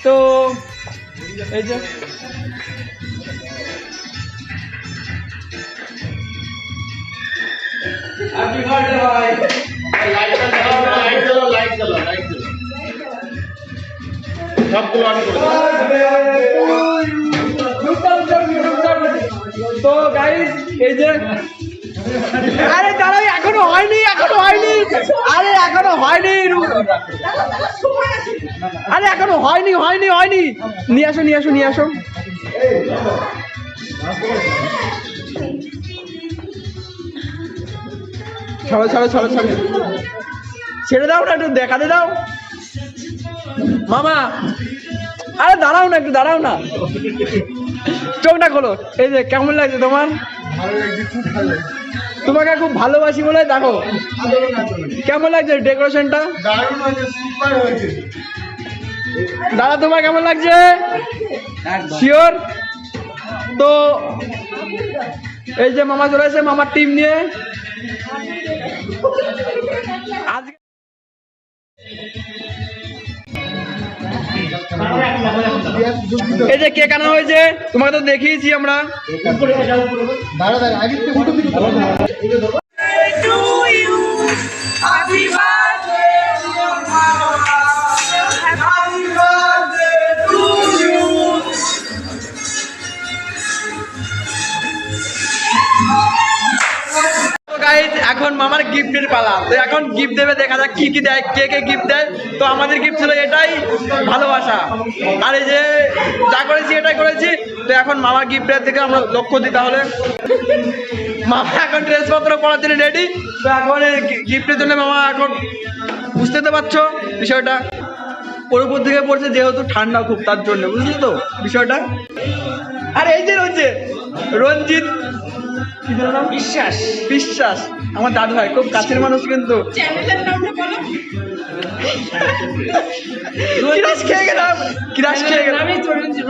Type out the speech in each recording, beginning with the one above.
তো এই যে হ্যাপি বার্থডে ভাই। লাইট জ্বালাও, লাইট জ্বালাও, লাইট জ্বালাও। সবগুলো অন করে দাও। তো গাইস এই যে আরে দাঁড়াই এখনো হয়নি আরে এখনো হয়নি নিয়ে আসো ছাড়ো ছেড়ে দাও না, একটু দেখাতে দাও মামা। আরে দাঁড়াও না চোখটা খোলো। এই যে কেমন লাগছে তোমার? তোমাকে খুব ভালোবাসি বলে দেখো কেমন লাগছে ডেকোরেশনটা। দাদা তোমার কেমন লাগছে? শিওর? তো এই যে মামা চলে এসেছে মামার টিম নিয়ে। আজকে এই যে কেক আনা হয়েছে, তোমাকে তো দেখিয়েছি আমরা। এখন মামার গিফটের পালা। তো এখন গিফট দেবে, দেখা যাক কি কি দেয়, কে কে গিফট দেয়। তো আমাদের গিফট ছিল এটাই, ভালোবাসা। আর এই যে যা করেছি এটাই করেছি। তো এখন মামার গিফটের দিকে আমরা লক্ষ্য দিই। তাহলে মামা এখন ড্রেসপত্র পরার জন্য রেডি। তো এখন গিফটের জন্য মামা এখন বুঝতে তো পারছো বিষয়টা, ওর উপর দিকে পড়ছে যেহেতু ঠান্ডা খুব, তার জন্য বুঝলি তো বিষয়টা। আর এই যে রয়েছে রঞ্জিত বিশ্বাস আমার দাদু ভাই, খুব কাছের মানুষ। কিন্তু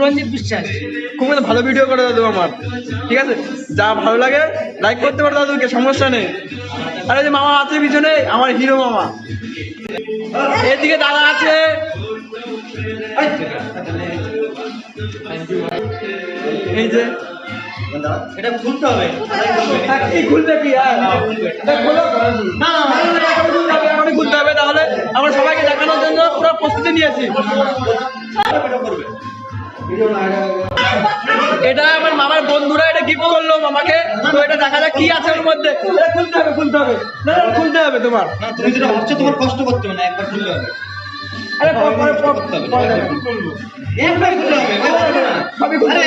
রঞ্জিত বিশ্বাস খুব ভালো ভিডিও করে দাদু আমার। ঠিক আছে, যা ভালো লাগে লাইক করতে পারো দাদুকে, সমস্যা নেই। আর এই যে মামা আছে পিছনে, আমার হিরো মামা। এদিকে দাদা আছে। এই যে এটা খুলতে হবে। খুলতে কি খুলতে হবে। তাহলে আমরা সবাইকে দেখানোর জন্য পুরো প্রস্তুতি নিয়েছি। এটা আমার মামার বন্ধুরা এটা গিফট করলো মামাকে। তো এটা দেখা যাক কি আছে ওর মধ্যে। খুলতে হবে খুলতে হবে তোমার। তুমি যেটা হচ্ছে তোমার কষ্ট করতে হবে না, একবার খুললে হবে। আরে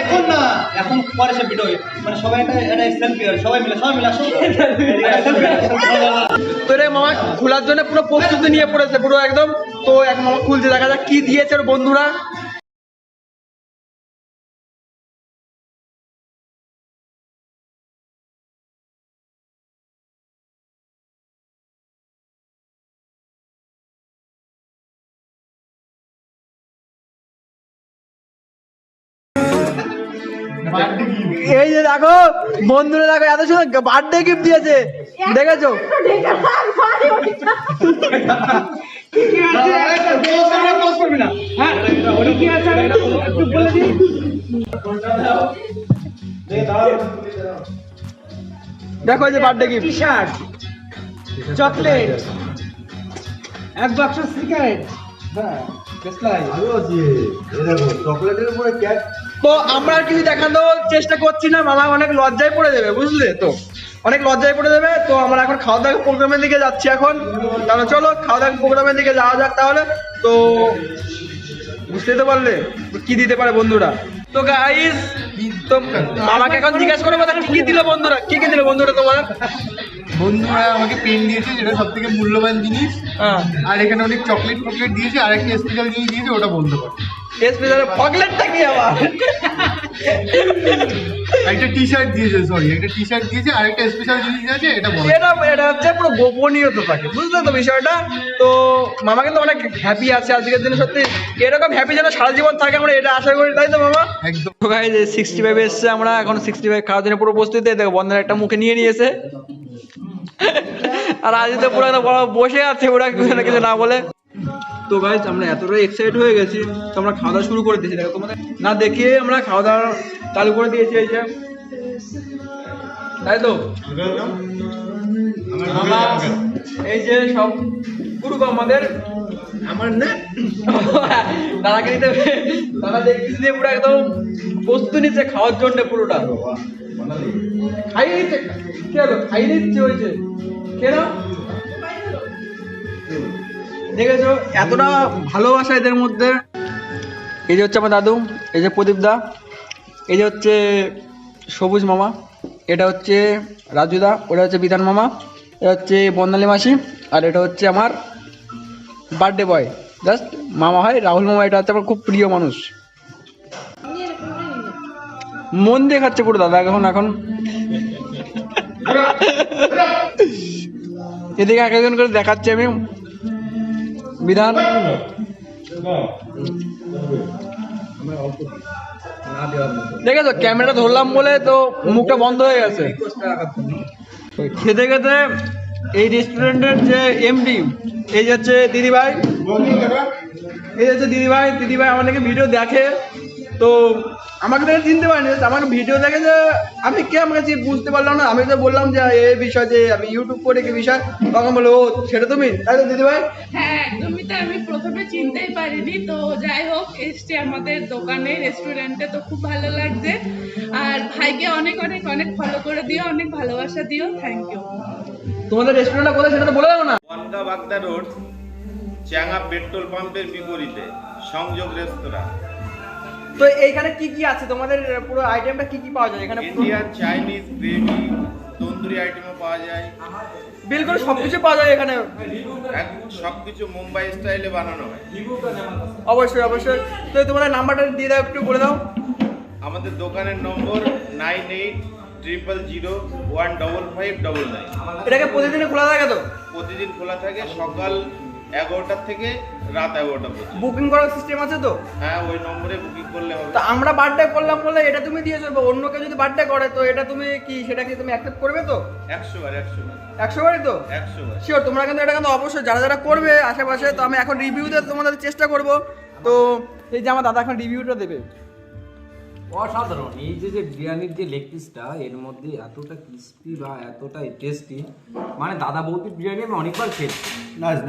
এখন না, এখন পরে সব ভিডিও মানে সবাই এটা সেলফি আর সবাই মিলে আসো। তো রে মামা খোলার জন্য পুরো প্রস্তুতি নিয়ে পড়েছে পুরো একদম। তো এক মামা খুলছে, দেখা যাক কি দিয়েছে ওর বন্ধুরা। এই যে দেখো বন্ধুরা, দেখো এত সুন্দর বার্থডে গিফট দিয়েছে, দেখেছো? দেখো এই যে birthday gift, T shirt, chocolate, এক বাক্স সিগারেট। তো আমরা আর কিছু দেখানোর চেষ্টা করছি না, মামা অনেক লজ্জায় পড়ে যাবে বুঝলে তো, অনেক লজ্জায় পড়ে যাবে। তো আমরা এখন খাওয়া দাওয়া প্রোগ্রামের দিকে যাচ্ছি এখন। তাহলে চলো খাওয়া দাওয়া প্রোগ্রামের দিকে যাওয়া যাক তাহলে। তো বুঝতে তো পারলে কি দিতে পারে বন্ধুরা। তো গাইস, তো মামাকে এখন জিজ্ঞাসা করবো কি দিল বন্ধুরা, কি দিল বন্ধুরা তোমার? বন্ধুরা আমাকে পেন দিয়েছে, যেটা সব থেকে মূল্যবান জিনিস। আর এখানে অনেক চকলেট দিয়েছে, আর একটা স্পেশাল জিনিস দিয়েছে, ওটা বন্ধ কর। স্পেশাল চকলেটটা কি আবার? একটা টি শার্ট দিয়েছে, একটা টি শার্ট দিয়েছে, আর একটা স্পেশাল জিনিস আছে, এটা বন্ধ। এটা হচ্ছে পুরো গোপনীয়তা থাকে, বুঝলে তো বিষয়টা। তো মামা কিন্তু অনেক হ্যাপি আছে আজকের দিনে, সত্যি এরকম হ্যাপি যেন সারা জীবন থাকে আমরা এটা আশা করি, তাই তো মামা? একদম। 65 এসছে, আমরা এখন 65 খাওয়ার জন্য পুরো প্রস্তুতি। দেখো বন্ধুরা একটা মুখে নিয়েছে। আর আজ তো পুরো বসে আছে ওরা কিছু না বলে। তো গাইজ আমরা এতটাই এক্সাইটেড হয়ে গেছি, তো আমরা খাওয়া দাওয়া শুরু করে দিয়েছি। দেখো তোমাদের না দেখিয়ে আমরা খাওয়া দাওয়া চালু করে দিয়েছি। এই যে তাই তো এই যে সব পুরো আমাদের আমার না দাদাকে নিতে দাদা দেখতেছি যে পুরো একদম প্রস্তুতি নিচ্ছে খাওয়ার জন্য পুরোটা খাইয়ে নিচ্ছে। কি হলো খাইয়ে নিচ্ছে হয়েছে কেন দেখেছো এতটা ভালোবাসা এদের মধ্যে। এই যে হচ্ছে আমার দাদু, এই যে প্রদীপ দা, এই যে হচ্ছে সবুজ মামা, এটা হচ্ছে রাজুদা, ওটা হচ্ছে বিধান মামা, এটা হচ্ছে বন্দালি মাসি, আর এটা হচ্ছে আমার বার্থডে বয় জাস্ট মামা হয় রাহুল মামা। এটা হচ্ছে আমার খুব প্রিয় মানুষ, মন দিয়ে খাচ্ছে পুরো দাদা এখন এদিকে এক একজন করে দেখাচ্ছি আমি। বিধান দেখেছো ক্যামেরা ধরলাম বলে তো মুখটা বন্ধ হয়ে গেছে। খেতে খেতে এই রেস্টুরেন্টের যে এমডি, এই যে হচ্ছে দিদিভাই, এই হচ্ছে দিদিভাই আমাদেরকে ভিডিও দেখে, তো আমাকে দেখে চিনতে পারেনি, আমার ভিডিও দেখে যে আমি কে আমাকে বুঝতে পারলাম না। আমি তো বললাম যে এই বিষয় যে আমি ইউটিউব করে কি বিষয়, তখন বলো ও সেটা তুমি, তাই তো দিদিভাই? হ্যাঁ একদমই, তো আমি প্রথমে চিনতেই পারিনি। তো যাই হোক এসছে আমাদের দোকানে রেস্টুরেন্টে, তো খুব ভালো লাগছে। আর ভাইকে অনেক অনেক অনেক ফলো করে দিও, অনেক ভালোবাসা দিও। Thank you. তোমাদের রেস্টুরেন্টটা কোথায় সেটা তো বলে দেবো না। বনগাঁ বাগদা রোড, চ্যাঙা পেট্রোল পাম্পের বিপরীতে সংযোগ রেস্তোরাঁ। তো এইখানে কি কি আছে তোমাদের পুরো আইটেমটা কি কি পাওয়া যায় এখানে? ইন্ডিয়ান, চাইনিজ, গ্রেভি, তন্দুরি আইটেমও পাওয়া যায়। বিলকুল সবকিছু পাওয়া যায় এখানে, সবকিছু মুম্বাই স্টাইলে বানানো হয়। অবশ্যই অবশ্যই। তো তোমাদের নাম্বারটা দিয়ে দাও, একটু বলে দাও। আমাদের দোকানের নম্বর 9800015599। এটাকে প্রতিদিন খোলা থাকে তো? প্রতিদিন খোলা থাকে সকাল 11টা থেকে রাত 11টা পর্যন্ত। বুকিং করার সিস্টেম আছে তো? হ্যাঁ, ওই নম্বরে বুকিং করলে হবে। তো আমরা বার্থডে করলাম বলে এটা তুমি দিয়ে চলবে, অন্য কেউ যদি বার্থডে করে তো এটা তুমি কি সেটা কি তুমি অ্যাকসেপ্ট করবে তো? 100 বার 100 বারই তো? 100 বার। শিওর তোমরা কিন্তু এটা কিন্তু অবশ্যই যারা যারা করবে আশেপাশে। তো আমি এখন রিভিউতে তোমাদের চেষ্টা করব। তো এই যে আমার দাদা এখন রিভিউটা দেবে। অসাধারণ। এই যে বিরিয়ানির যে লেগ পিসটা এর মধ্যে এতটা ক্রিস্পি বা এতটা টেস্টি, মানে দাদা বৌদির বিরিয়ানি আমি অনেকবার খেয়েছি,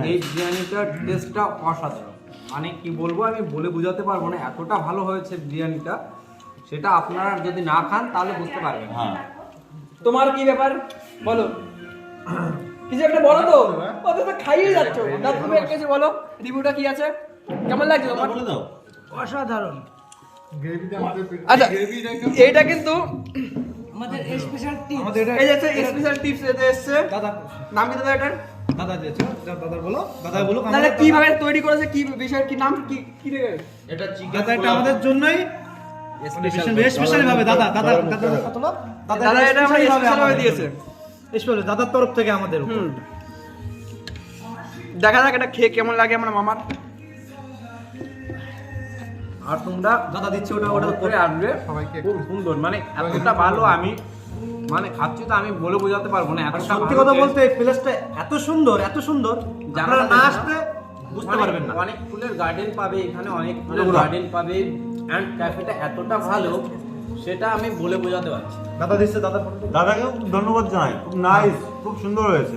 এই বিরিয়ানিটার টেস্টটা অসাধারণ। মানে কি বলবো, আমি বলে বোঝাতে পারবো না, এতটা ভালো হয়েছে বিরিয়ানিটা। সেটা আপনারা যদি না খান তাহলে বুঝতে পারবেন। তোমার কি ব্যাপার বলো, কিছু একটা বলো তো। ও তো খাইয়ে যাচ্ছ, না তুমি একটা কিছু বলো, রিভিউটা কি আছে, কেমন লাগছে তোমার? অসাধারণ। আচ্ছা এইটা কিন্তু আমাদের স্পেশাল টিপ। এই যে স্পেশাল টিপস এতে এসেছে। দাদা নাম কি দাদা এটার? দাদা দিয়েছে, দাদা বলো, দাদা বলো। দাদা কিভাবে তৈরি করেছে, কি বিষয়, কি নাম, কি কি রে? এটা চিকেন দাদা এটা আমাদের জন্যই স্পেশাল ভাবে দাদা দাদা দাদা দাদা এটা আমরা স্পেশাল ভাবে দিয়েছে, স্পেশাল দাদার তরফ থেকে আমাদের। দেখা যাক এটা খেয়ে কেমন লাগে আমার মামার। আর তোমরা দাদা দিচ্ছে ওটা অর্ডার করে আসবে, খুব সুন্দর, মানে এতটা ভালো। আমি মানে খাচ্ছি তো আমি বলে বোঝাতে পারবো না, এতটা সত্যি ভালো কথা taste। বলতে এই প্লেসটা এত সুন্দর আপনারা না আসলে বুঝতে অনেক- পারবেন না। অনেক ফুলের গার্ডেন পাবে এখানে, অনেক ফুলের গার্ডেন পাবে, অ্যান্ড ক্যাফেটা এতটা ভালো সেটা আমি বলে বোঝাতে পারছি। দাদা দিচ্ছে, দাদা দাদাকে ধন্যবাদ জানাই, খুব নাইস, খুব সুন্দর হয়েছে।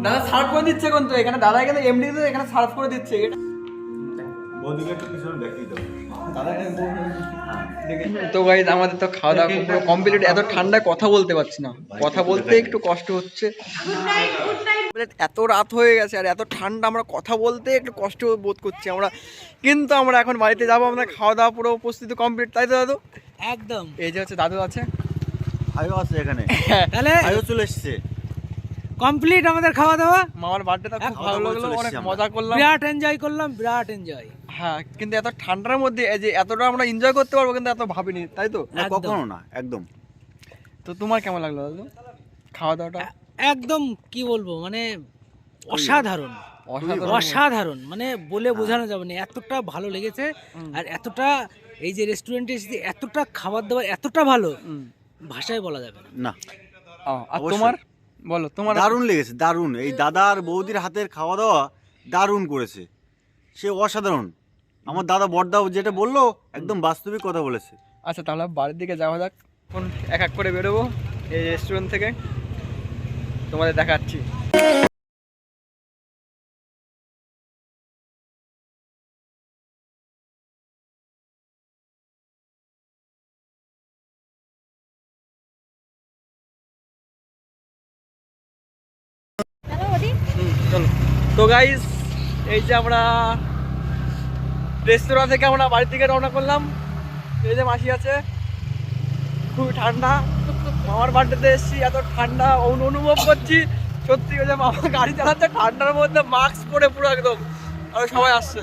দাদা সার্ভ করে দিচ্ছে কিন্তু এখানে, দাদা এখানে এমনি এখানে সার্ভ করে দিচ্ছে। এটা বৌদিকে একটু পিছনে দেখিয়ে দাও। তো গাইজ আমাদের তো খাওয়া দাওয়া পুরো কমপ্লিট। এত ঠান্ডায় কথা বলতে পারছি না, কথা বলতে একটু কষ্ট হচ্ছে। এত রাত হয়ে গেছে আর এত ঠান্ডা, আমরা কথা বলতে একটু কষ্ট বোধ করছি আমরা। কিন্তু আমরা এখন বাড়িতে যাবো, আমাদের খাওয়া দাওয়া পুরো উপস্থিত কমপ্লিট, তাই তো দাদু? একদম। এই যে হচ্ছে দাদু আছে, আয়ো আছে এখানে, তাহলে আয়ো চলে এসছে। কমপ্লিট আমাদের খাওয়া দাওয়া, মামার বার্থডেটা খুব ভালো লাগলো, অনেক মজা করলাম, বিরাট এনজয় করলাম, বিরাট এনজয়। হ্যাঁ। কিন্তু এত ঠান্ডার মধ্যে এই যে এতটা আমরা এনজয় করতে পারবো কিন্তু এত ভাবিনি, তাই তো? না, কখনো না, একদম। তো তোমার কেমন লাগলো দাদু খাওয়া দাওয়াটা? একদম কি বলবো, মানে অসাধারণ, অসাধারণ, মানে বলে বোঝানো যাবে না, এতটা ভালো লেগেছে। আর এতটা এই যে রেস্টুরেন্টে এসে এতটা খাবার দাবার এতটা ভালো, ভাষায় বলা যাবে না। না, আর অবশ্যই। তোমার বলো, তোমার? দারুণ লেগেছে, দারুণ। এই দাদা আর বৌদির হাতের খাওয়া দাওয়া দারুণ করেছে। সে অসাধারণ। আমার দাদা বড়দা যেটা বললো একদম বাস্তবিক কথা বলেছে। আচ্ছা তাহলে বাড়ির দিকে যাওয়া যাক, এখন এক এক করে বেরোবো এই রেস্টুরেন্ট থেকে, তোমাদের দেখাচ্ছি। চলো তো গাইস, এই যে আমরা রেস্তোরাঁ থেকে আমরা বাড়ির দিকে রওনা করলাম। এই যে মাসি আছে, খুবই ঠান্ডা, মামার বাড়িতে এসেছি, এত ঠান্ডা অনুভব করছি সত্যি। ওই যে মামা গাড়ি চালাচ্ছে ঠান্ডার মধ্যে মাস্ক পরে পুরো একদম, আর সবাই আসছে।